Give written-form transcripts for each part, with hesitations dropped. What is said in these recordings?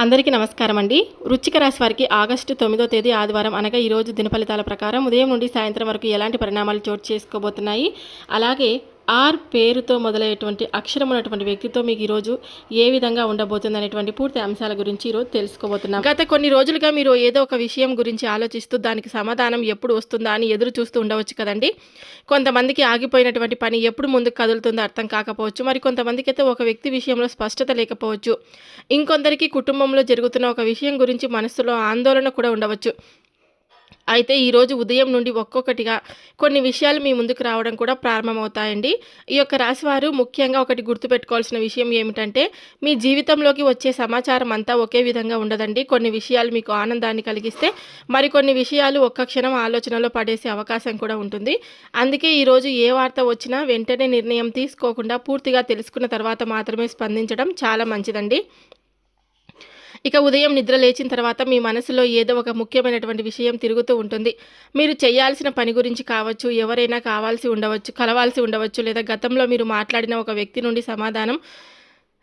అందరికీ నమస్కారం అండి. వృశ్చిక రాశి వారికి ఆగస్టు 9వ తేదీ ఆదివారం అనగా ఈరోజు దినఫలితాల ప్రకారం ఉదయం నుండి సాయంత్రం వరకు ఎలాంటి పరిణామాలు చోటు చేసుకోబోతున్నాయి, అలాగే ఆర్ పేరుతో మొదలయ్యేటువంటి అక్షరం ఉన్నటువంటి వ్యక్తితో మీకు ఈరోజు ఏ విధంగా ఉండబోతుంది అనేటువంటి పూర్తి అంశాల గురించి ఈరోజు తెలుసుకోబోతున్నాం. గత కొన్ని రోజులుగా మీరు ఏదో ఒక విషయం గురించి ఆలోచిస్తూ దానికి సమాధానం ఎప్పుడు వస్తుందా అని ఎదురు చూస్తూ ఉండవచ్చు కదండి. కొంతమందికి ఆగిపోయినటువంటి పని ఎప్పుడు ముందుకు కదులుతుందో అర్థం కాకపోవచ్చు. మరి కొంతమందికి అయితే ఒక వ్యక్తి విషయంలో స్పష్టత లేకపోవచ్చు. ఇంకొందరికి కుటుంబంలో జరుగుతున్న ఒక విషయం గురించి మనసులో ఆందోళన కూడా ఉండవచ్చు. అయితే ఈరోజు ఉదయం నుండి ఒక్కొక్కటిగా కొన్ని విషయాలు మీ ముందుకు రావడం కూడా ప్రారంభమవుతాయండి. ఈ యొక్క రాశివారు ముఖ్యంగా ఒకటి గుర్తుపెట్టుకోవాల్సిన విషయం ఏమిటంటే, మీ జీవితంలోకి వచ్చే సమాచారం అంతా ఒకే విధంగా ఉండదండి. కొన్ని విషయాలు మీకు ఆనందాన్ని కలిగిస్తే మరికొన్ని విషయాలు ఒక్క క్షణం ఆలోచనలో పడేసే అవకాశం కూడా ఉంటుంది. అందుకే ఈరోజు ఏ వార్త వచ్చినా వెంటనే నిర్ణయం తీసుకోకుండా పూర్తిగా తెలుసుకున్న తర్వాత మాత్రమే స్పందించడం చాలా మంచిదండి. ఇక ఉదయం నిద్ర లేచిన తర్వాత మీ మనసులో ఏదో ఒక ముఖ్యమైనటువంటి విషయం తిరుగుతూ ఉంటుంది. మీరు చేయాల్సిన పని గురించి కావచ్చు, ఎవరైనా కలవాల్సి ఉండవచ్చు, లేదా గతంలో మీరు మాట్లాడిన ఒక వ్యక్తి నుండి సమాధానం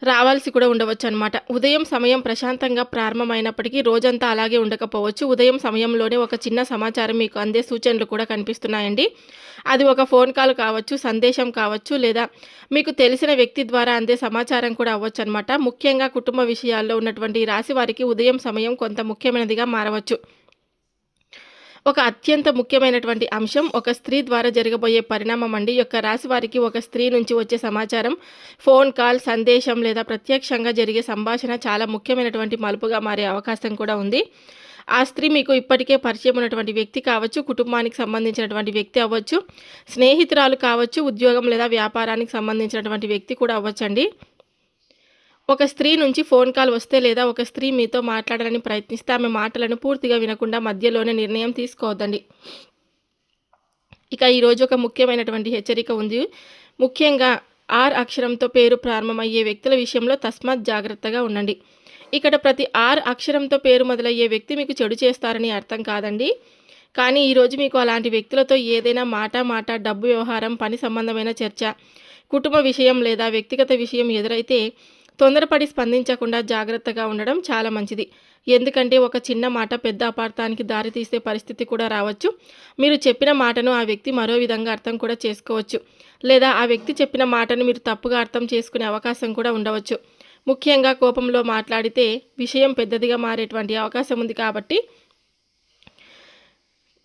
రావాల్సి కూడా ఉండవచ్చు అనమాట. ఉదయం సమయం ప్రశాంతంగా ప్రారంభమైనప్పటికీ రోజంతా అలాగే ఉండకపోవచ్చు. ఉదయం సమయంలోనే ఒక చిన్న సమాచారం మీకు అందే సూచనలు కూడా కనిపిస్తున్నాయండి. అది ఒక ఫోన్ కాల్ కావచ్చు, సందేశం కావచ్చు, లేదా మీకు తెలిసిన వ్యక్తి ద్వారా అందే సమాచారం కూడా అవ్వచ్చు అనమాట. ముఖ్యంగా కుటుంబ విషయాల్లో ఉన్నటువంటి రాశి వారికి ఉదయం సమయం కొంత ముఖ్యమైనదిగా మారవచ్చు. ఒక అత్యంత ముఖ్యమైనటువంటి అంశం ఒక స్త్రీ ద్వారా జరగబోయే పరిణామం అండి. యొక్క రాశి వారికి ఒక స్త్రీ నుంచి వచ్చే సమాచారం, ఫోన్ కాల్, సందేశం లేదా ప్రత్యక్షంగా జరిగే సంభాషణ చాలా ముఖ్యమైనటువంటి మలుపుగా మారే అవకాశం కూడా ఉంది. ఆ స్త్రీ మీకు ఇప్పటికే పరిచయం ఉన్నటువంటి వ్యక్తి కావచ్చు, కుటుంబానికి సంబంధించినటువంటి వ్యక్తి అవ్వచ్చు, స్నేహితురాలు కావచ్చు, ఉద్యోగం లేదా వ్యాపారానికి సంబంధించినటువంటి వ్యక్తి కూడా అవ్వచ్చండి. ఒక స్త్రీ నుంచి ఫోన్ కాల్ వస్తే లేదా ఒక స్త్రీ మీతో మాట్లాడాలని ప్రయత్నిస్తే ఆమె మాటలను పూర్తిగా వినకుండా మధ్యలోనే నిర్ణయం తీసుకోవద్దండి. ఇక ఈరోజు ఒక ముఖ్యమైనటువంటి హెచ్చరిక ఉంది. ముఖ్యంగా ఆర్ అక్షరంతో పేరు ప్రారంభమయ్యే వ్యక్తుల విషయంలో తస్మాత్ జాగ్రత్తగా ఉండండి. ఇక్కడ ప్రతి ఆర్ అక్షరంతో పేరు మొదలయ్యే వ్యక్తి మీకు చెడు చేస్తారని అర్థం కాదండి. కానీ ఈరోజు మీకు అలాంటి వ్యక్తులతో ఏదైనా మాట, డబ్బు వ్యవహారం, పని సంబంధమైన చర్చ, కుటుంబ విషయం లేదా వ్యక్తిగత విషయం ఎదురైతే తొందరపడి స్పందించకుండా జాగ్రత్తగా ఉండడం చాలా మంచిది. ఎందుకంటే ఒక చిన్న మాట పెద్ద అపార్థానికి దారితీసే పరిస్థితి కూడా రావచ్చు. మీరు చెప్పిన మాటను ఆ వ్యక్తి మరో విధంగా అర్థం కూడా చేసుకోవచ్చు, లేదా ఆ వ్యక్తి చెప్పిన మాటను మీరు తప్పుగా అర్థం చేసుకునే అవకాశం కూడా ఉండవచ్చు. ముఖ్యంగా కోపంలో మాట్లాడితే విషయం పెద్దదిగా మారేటువంటి అవకాశం ఉంది కాబట్టి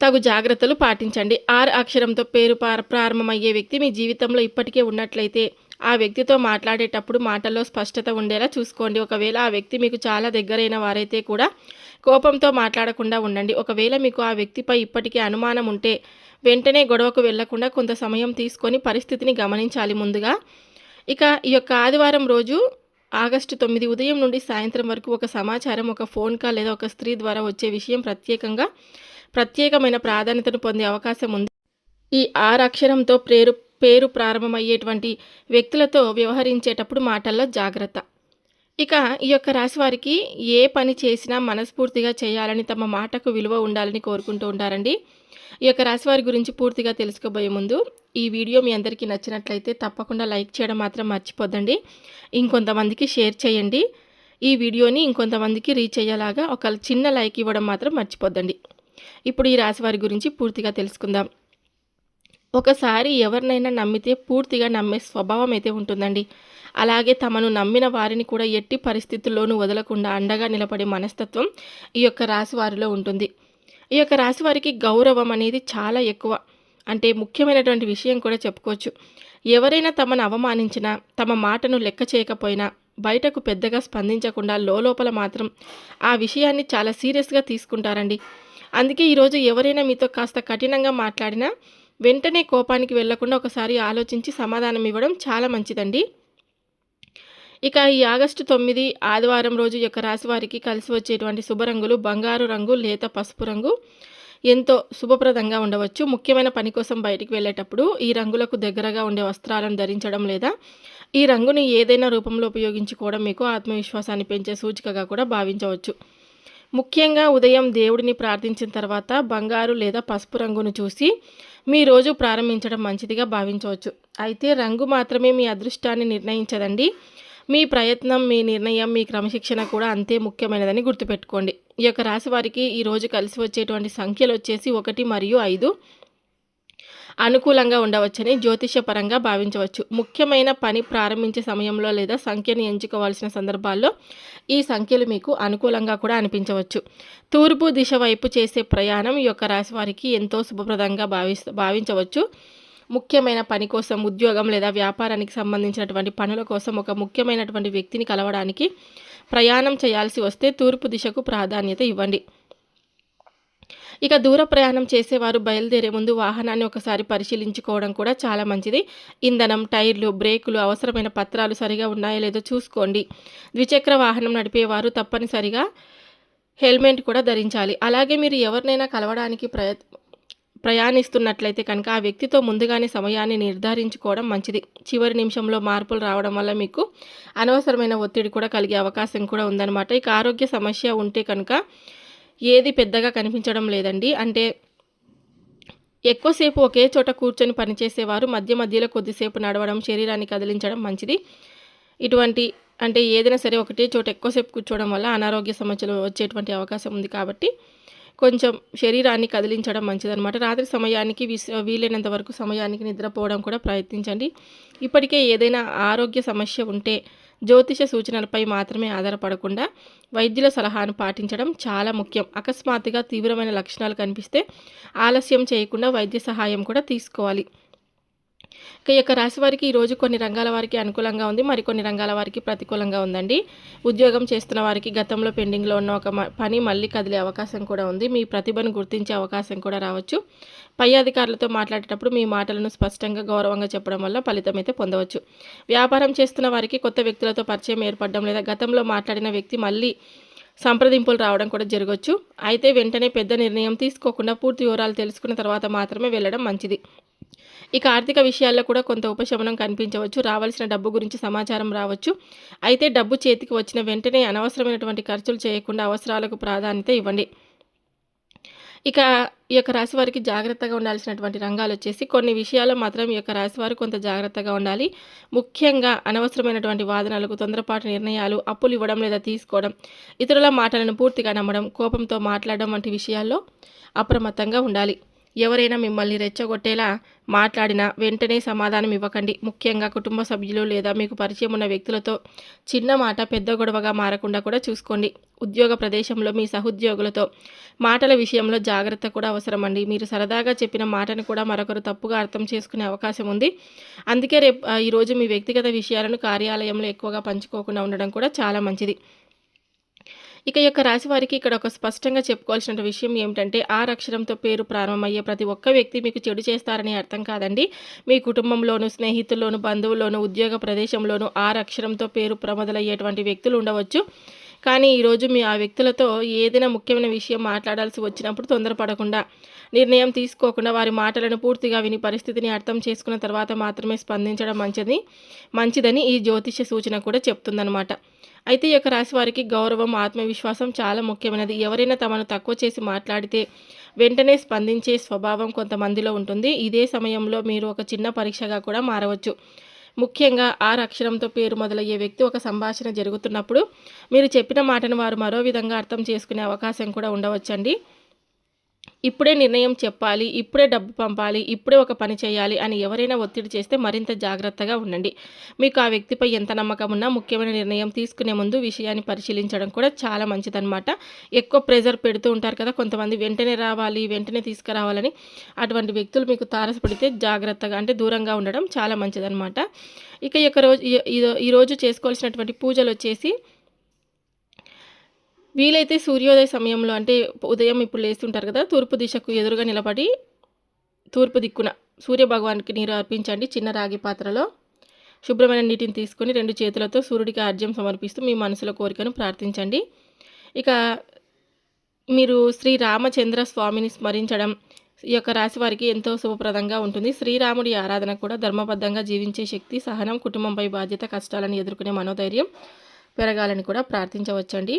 తగు జాగ్రత్తలు పాటించండి. ఆర్ అక్షరంతో పేరు ప్రారంభమయ్యే వ్యక్తి మీ జీవితంలో ఇప్పటికే ఉన్నట్లయితే ఆ వ్యక్తితో మాట్లాడేటప్పుడు మాటల్లో స్పష్టత ఉండేలా చూసుకోండి. ఒకవేళ ఆ వ్యక్తి మీకు చాలా దగ్గరైన వారైతే కూడా కోపంతో మాట్లాడకుండా ఉండండి. ఒకవేళ మీకు ఆ వ్యక్తిపై ఇప్పటికే అనుమానం ఉంటే వెంటనే గొడవకు వెళ్లకుండా కొంత సమయం తీసుకొని పరిస్థితిని గమనించాలి ముందుగా. ఇక ఈ యొక్క ఆదివారం రోజు ఆగస్టు 9 ఉదయం నుండి సాయంత్రం వరకు ఒక సమాచారం, ఒక ఫోన్ కాల్ లేదా ఒక స్త్రీ ద్వారా వచ్చే విషయం ప్రత్యేకమైన ప్రాధాన్యతను పొందే అవకాశం ఉంది. ఈ ఆర్ అక్షరంతో పేరు ప్రారంభమయ్యేటువంటి వ్యక్తులతో వ్యవహరించేటప్పుడు మాటల్లో జాగ్రత్త. ఇక ఈ యొక్క రాశి వారికి ఏ పని చేసినా మనస్ఫూర్తిగా చేయాలని, తమ మాటకు విలువ ఉండాలని కోరుకుంటూ ఉంటారండి. ఈ యొక్క రాశి వారి గురించి పూర్తిగా తెలుసుకోబోయే ముందు ఈ వీడియో మీ అందరికీ నచ్చినట్లయితే తప్పకుండా లైక్ చేయడం మాత్రం మర్చిపోద్దండి. ఇంకొంతమందికి షేర్ చేయండి. ఈ వీడియోని ఇంకొంతమందికి రీచ్ అయ్యేలాగా ఒక చిన్న లైక్ ఇవ్వడం మాత్రం మర్చిపోద్దండి. ఇప్పుడు ఈ రాశి వారి గురించి పూర్తిగా తెలుసుకుందాం. ఒకసారి ఎవరినైనా నమ్మితే పూర్తిగా నమ్మే స్వభావం అయితే ఉంటుందండి. అలాగే తమను నమ్మిన వారిని కూడా ఎట్టి పరిస్థితుల్లోనూ వదలకుండా అండగా నిలబడే మనస్తత్వం ఈ యొక్క రాశి వారిలో ఉంటుంది. ఈ యొక్క రాశి వారికి గౌరవం అనేది చాలా ఎక్కువ, అంటే ముఖ్యమైనటువంటి విషయం కూడా చెప్పుకోవచ్చు. ఎవరైనా తమను అవమానించినా, తమ మాటను లెక్క చేయకపోయినా బయటకు పెద్దగా స్పందించకుండా లోపల మాత్రం ఆ విషయాన్ని చాలా సీరియస్గా తీసుకుంటారండి. అందుకే ఈరోజు ఎవరైనా మీతో కాస్త కఠినంగా మాట్లాడినా వెంటనే కోపానికి వెళ్లకుండా ఒకసారి ఆలోచించి సమాధానం ఇవ్వడం చాలా మంచిదండి. ఇక ఈ ఆగస్టు 9 ఆదివారం రోజు యొక్క రాశి వారికి కలిసి వచ్చేటువంటి శుభరంగులు బంగారు రంగు, లేత పసుపు రంగు ఎంతో శుభప్రదంగా ఉండవచ్చు. ముఖ్యమైన పని కోసం బయటికి వెళ్ళేటప్పుడు ఈ రంగులకు దగ్గరగా ఉండే వస్త్రాలను ధరించడం లేదా ఈ రంగుని ఏదైనా రూపంలో ఉపయోగించుకోవడం మీకు ఆత్మవిశ్వాసాన్ని పెంచే సూచికగా కూడా భావించవచ్చు. ముఖ్యంగా ఉదయం దేవుడిని ప్రార్థించిన తర్వాత బంగారు లేదా పసుపు రంగును చూసి మీ రోజు ప్రారంభించడం మంచిదిగా భావించవచ్చు. అయితే రంగు మాత్రమే మీ అదృష్టాన్ని నిర్ణయించదండి. మీ ప్రయత్నం, మీ నిర్ణయం, మీ క్రమశిక్షణ కూడా అంతే ముఖ్యమైనదని గుర్తుపెట్టుకోండి. ఈ యొక్క రాశి వారికి ఈరోజు కలిసి వచ్చేటువంటి సంఖ్యలు వచ్చేసి 1 మరియు 5 అనుకూలంగా ఉండవచ్చని జ్యోతిషపరంగా భావించవచ్చు. ముఖ్యమైన పని ప్రారంభించే సమయంలో లేదా సంఖ్యను ఎంచుకోవాల్సిన సందర్భాల్లో ఈ సంఖ్యలు మీకు అనుకూలంగా కూడా అనిపించవచ్చు. తూర్పు దిశ వైపు చేసే ప్రయాణం ఈ యొక్క రాశి వారికి ఎంతో శుభప్రదంగా భావించవచ్చు. ముఖ్యమైన పని కోసం, ఉద్యోగం లేదా వ్యాపారానికి సంబంధించినటువంటి పనుల కోసం ఒక ముఖ్యమైనటువంటి వ్యక్తిని కలవడానికి ప్రయాణం చేయాల్సి వస్తే తూర్పు దిశకు ప్రాధాన్యత ఇవ్వండి. ఇక దూర ప్రయాణం చేసేవారు బయలుదేరే ముందు వాహనాన్ని ఒకసారి పరిశీలించుకోవడం కూడా చాలా మంచిది. ఇంధనం, టైర్లు, బ్రేకులు, అవసరమైన పత్రాలు సరిగా ఉన్నాయో లేదో చూసుకోండి. ద్విచక్ర వాహనం నడిపేవారు తప్పనిసరిగా హెల్మెట్ కూడా ధరించాలి. అలాగే మీరు ఎవరినైనా కలవడానికి ప్రయాణిస్తున్నట్లయితే కనుక ఆ వ్యక్తితో ముందుగానే సమయాన్ని నిర్ధారించుకోవడం మంచిది. చివరి నిమిషంలో మార్పులు రావడం వల్ల మీకు అనవసరమైన ఒత్తిడి కూడా కలిగే అవకాశం కూడా ఉందన్నమాట. ఇక ఆరోగ్య సమస్య ఉంటే కనుక ఏది పెద్దగా కనిపించడం లేదండి. అంటే ఎక్కువసేపు ఒకే చోట కూర్చొని పనిచేసేవారు మధ్య మధ్యలో కొద్దిసేపు నడవడం, శరీరాన్ని కదిలించడం మంచిది. అంటే ఏదైనా సరే ఒకటే చోట ఎక్కువసేపు కూర్చోవడం వల్ల అనారోగ్య సమస్యలు వచ్చేటువంటి అవకాశం ఉంది. కాబట్టి కొంచెం శరీరాన్ని కదిలించడం మంచిదన్నమాట. రాత్రి సమయానికి వీలైనంత వరకు సమయానికి నిద్రపోవడం కూడా ప్రయత్నించండి. ఇప్పటికే ఏదైనా ఆరోగ్య సమస్య ఉంటే జ్యోతిష సూచనలపై మాత్రమే ఆధారపడకుండా వైద్యుల సలహాను పాటించడం చాలా ముఖ్యం. అకస్మాత్తుగా తీవ్రమైన లక్షణాలు కనిపిస్తే ఆలస్యం చేయకుండా వైద్య సహాయం కూడా తీసుకోవాలి. ఇక ఈ యొక్క రాశి వారికి ఈరోజు కొన్ని రంగాల వారికి అనుకూలంగా ఉంది, మరికొన్ని రంగాల వారికి ప్రతికూలంగా ఉందండి. ఉద్యోగం చేస్తున్న వారికి గతంలో పెండింగ్లో ఉన్న ఒక పని మళ్ళీ కదిలే అవకాశం కూడా ఉంది. మీ ప్రతిభను గుర్తించే అవకాశం కూడా రావచ్చు. పై అధికారులతో మాట్లాడేటప్పుడు మీ మాటలను స్పష్టంగా, గౌరవంగా చెప్పడం వల్ల ఫలితం అయితే పొందవచ్చు. వ్యాపారం చేస్తున్న వారికి కొత్త వ్యక్తులతో పరిచయం ఏర్పడడం లేదా గతంలో మాట్లాడిన వ్యక్తి మళ్ళీ సంప్రదింపులు రావడం కూడా జరగవచ్చు. అయితే వెంటనే పెద్ద నిర్ణయం తీసుకోకుండా పూర్తి వివరాలు తెలుసుకున్న తర్వాత మాత్రమే వెళ్ళడం మంచిది. ఇక ఆర్థిక విషయాల్లో కూడా కొంత ఉపశమనం కనిపించవచ్చు. రావాల్సిన డబ్బు గురించి సమాచారం రావచ్చు. అయితే డబ్బు చేతికి వచ్చిన వెంటనే అనవసరమైనటువంటి ఖర్చులు చేయకుండా అవసరాలకు ప్రాధాన్యత ఇవ్వండి. ఇక ఈ యొక్క రాశి వారికి జాగ్రత్తగా ఉండాల్సినటువంటి రంగాలు వచ్చేసి కొన్ని విషయాల్లో మాత్రం ఈ యొక్క రాశి వారు కొంత జాగ్రత్తగా ఉండాలి. ముఖ్యంగా అనవసరమైనటువంటి వాదనలకు, తొందరపాటు నిర్ణయాలు, అప్పులు ఇవ్వడం లేదా తీసుకోవడం, ఇతరుల మాటలను పూర్తిగా నమ్మడం, కోపంతో మాట్లాడడం వంటి విషయాల్లో అప్రమత్తంగా ఉండాలి. ఎవరైనా మిమ్మల్ని రెచ్చగొట్టేలా మాట్లాడినా వెంటనే సమాధానం ఇవ్వకండి. ముఖ్యంగా కుటుంబ సభ్యులు లేదా మీకు పరిచయం ఉన్న వ్యక్తులతో చిన్న మాట పెద్ద గొడవగా మారకుండా కూడా చూసుకోండి. ఉద్యోగ ప్రదేశంలో మీ సహోద్యోగులతో మాటల విషయంలో జాగ్రత్త కూడా అవసరమండి. మీరు సరదాగా చెప్పిన మాటను కూడా మరొకరు తప్పుగా అర్థం చేసుకునే అవకాశం ఉంది. అందుకే ఈరోజు మీ వ్యక్తిగత విషయాలను కార్యాలయంలో ఎక్కువగా పంచుకోకుండా ఉండడం కూడా చాలా మంచిది. ఇక ఈ యొక్క రాశి వారికి ఇక్కడ ఒక స్పష్టంగా చెప్పుకోవాల్సిన విషయం ఏమిటంటే ఆర్ అక్షరంతో పేరు ప్రారంభమయ్యే ప్రతి ఒక్క వ్యక్తి మీకు చెడు చేస్తారని అర్థం కాదండి. మీ కుటుంబంలోను, స్నేహితుల్లోను, బంధువుల్లోను, ఉద్యోగ ప్రదేశంలోను ఆర్ అక్షరంతో పేరు మొదలయ్యేటువంటి వ్యక్తులు ఉండవచ్చు. కానీ ఈరోజు మీ ఆ వ్యక్తులతో ఏదైనా ముఖ్యమైన విషయం మాట్లాడాల్సి వచ్చినప్పుడు తొందరపడకుండా, నిర్ణయం తీసుకోకుండా వారి మాటలను పూర్తిగా విని పరిస్థితిని అర్థం చేసుకున్న తర్వాత మాత్రమే స్పందించడం మంచిదని ఈ జ్యోతిష సూచన కూడా చెప్తుందన్నమాట. అయితే ఈ యొక్క రాశి వారికి గౌరవం, ఆత్మవిశ్వాసం చాలా ముఖ్యమైనది. ఎవరైనా తమను తక్కువ చేసి మాట్లాడితే వెంటనే స్పందించే స్వభావం కొంతమందిలో ఉంటుంది. ఇదే సమయంలో మీరు ఒక చిన్న పరీక్షగా కూడా మారవచ్చు. ముఖ్యంగా ఆర్ అక్షరంతో పేరు మొదలయ్యే వ్యక్తి ఒక సంభాషణ జరుగుతున్నప్పుడు మీరు చెప్పిన మాటను వారు మరో విధంగా అర్థం చేసుకునే అవకాశం కూడా ఉండవచ్చండి. ఇప్పుడే నిర్ణయం చెప్పాలి, ఇప్పుడే డబ్బు పంపాలి, ఇప్పుడే ఒక పని చేయాలి అని ఎవరైనా ఒత్తిడి చేస్తే మరింత జాగ్రత్తగా ఉండండి. మీకు ఆ వ్యక్తిపై ఎంత నమ్మకం ఉన్నా ముఖ్యమైన నిర్ణయం తీసుకునే ముందు విషయాన్ని పరిశీలించడం కూడా చాలా మంచిదన్నమాట. ఎక్కువ ప్రెజర్ పెడుతూ ఉంటారు కదా కొంతమంది, వెంటనే రావాలి, వెంటనే తీసుకురావాలని. అటువంటి వ్యక్తులు మీకు తారసపడితే జాగ్రత్తగా, అంటే దూరంగా ఉండడం చాలా మంచిదన్నమాట. ఇక ఈరోజు చేసుకోవాల్సినటువంటి పూజలు వచ్చేసి వీలైతే సూర్యోదయ సమయంలో, అంటే ఉదయం ఇప్పుడు లేస్తుంటారు కదా, తూర్పు దిశకు ఎదురుగా నిలబడి తూర్పు దిక్కున సూర్యభగవానికి నీరు అర్పించండి. చిన్న రాగి పాత్రలో శుభ్రమైన నీటిని తీసుకొని 2 చేతులతో సూర్యుడికి ఆర్జ్యం సమర్పిస్తూ మీ మనసులో కోరికను ప్రార్థించండి. ఇక మీరు శ్రీ రామచంద్ర స్వామిని స్మరించడం ఈ యొక్క రాశి వారికి ఎంతో శుభప్రదంగా ఉంటుంది. శ్రీరాముడి ఆరాధన కూడా ధర్మబద్ధంగా జీవించే శక్తి, సహనం, కుటుంబంపై బాధ్యత, కష్టాలను ఎదుర్కొనే మనోధైర్యం పెరగాలని కూడా ప్రార్థించవచ్చండి.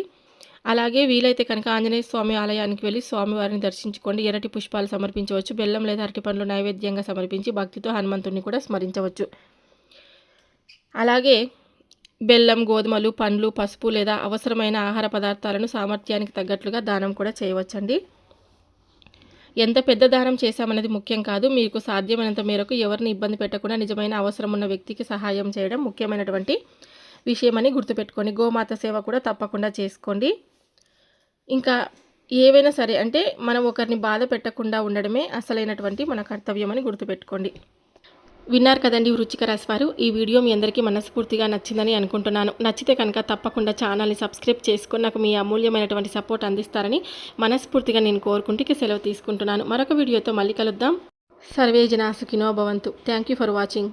అలాగే వీలైతే కనుక ఆంజనేయ స్వామి ఆలయానికి వెళ్ళి స్వామివారిని దర్శించుకోండి. ఎర్రటి పుష్పాలు సమర్పించవచ్చు. బెల్లం లేదా అరటి పండ్లు నైవేద్యంగా సమర్పించి భక్తితో హనుమంతుడిని కూడా స్మరించవచ్చు. అలాగే బెల్లం, గోధుమలు, పండ్లు, పసుపు లేదా అవసరమైన ఆహార పదార్థాలను సామర్థ్యానికి తగ్గట్లుగా దానం కూడా చేయవచ్చండి. ఎంత పెద్ద దానం చేశామనేది ముఖ్యం కాదు. మీకు సాధ్యమైనంత మేరకు ఎవరిని ఇబ్బంది పెట్టకుండా నిజమైన అవసరం ఉన్న వ్యక్తికి సహాయం చేయడం ముఖ్యమైనటువంటి విషయమని గుర్తుపెట్టుకోండి. గోమాత సేవ కూడా తప్పకుండా చేసుకోండి. ఇంకా ఏవైనా సరే అంటే మనం ఒకరిని బాధ పెట్టకుండా ఉండడమే అసలైనటువంటి మన కర్తవ్యం అని గుర్తుపెట్టుకోండి. విన్నారు కదండి వృశ్చిక రాశి వారు. ఈ వీడియో మీ అందరికీ మనస్ఫూర్తిగా నచ్చిందని అనుకుంటున్నాను. నచ్చితే కనుక తప్పకుండా ఛానల్ని సబ్స్క్రైబ్ చేసుకొని నాకు మీ అమూల్యమైనటువంటి సపోర్ట్ అందిస్తారని మనస్ఫూర్తిగా నేను కోరుకుంటూ సెలవు తీసుకుంటున్నాను. మరొక వీడియోతో మళ్ళీ కలుద్దాం. సర్వే జనా సుఖినో భవంతు. Thank you for watching.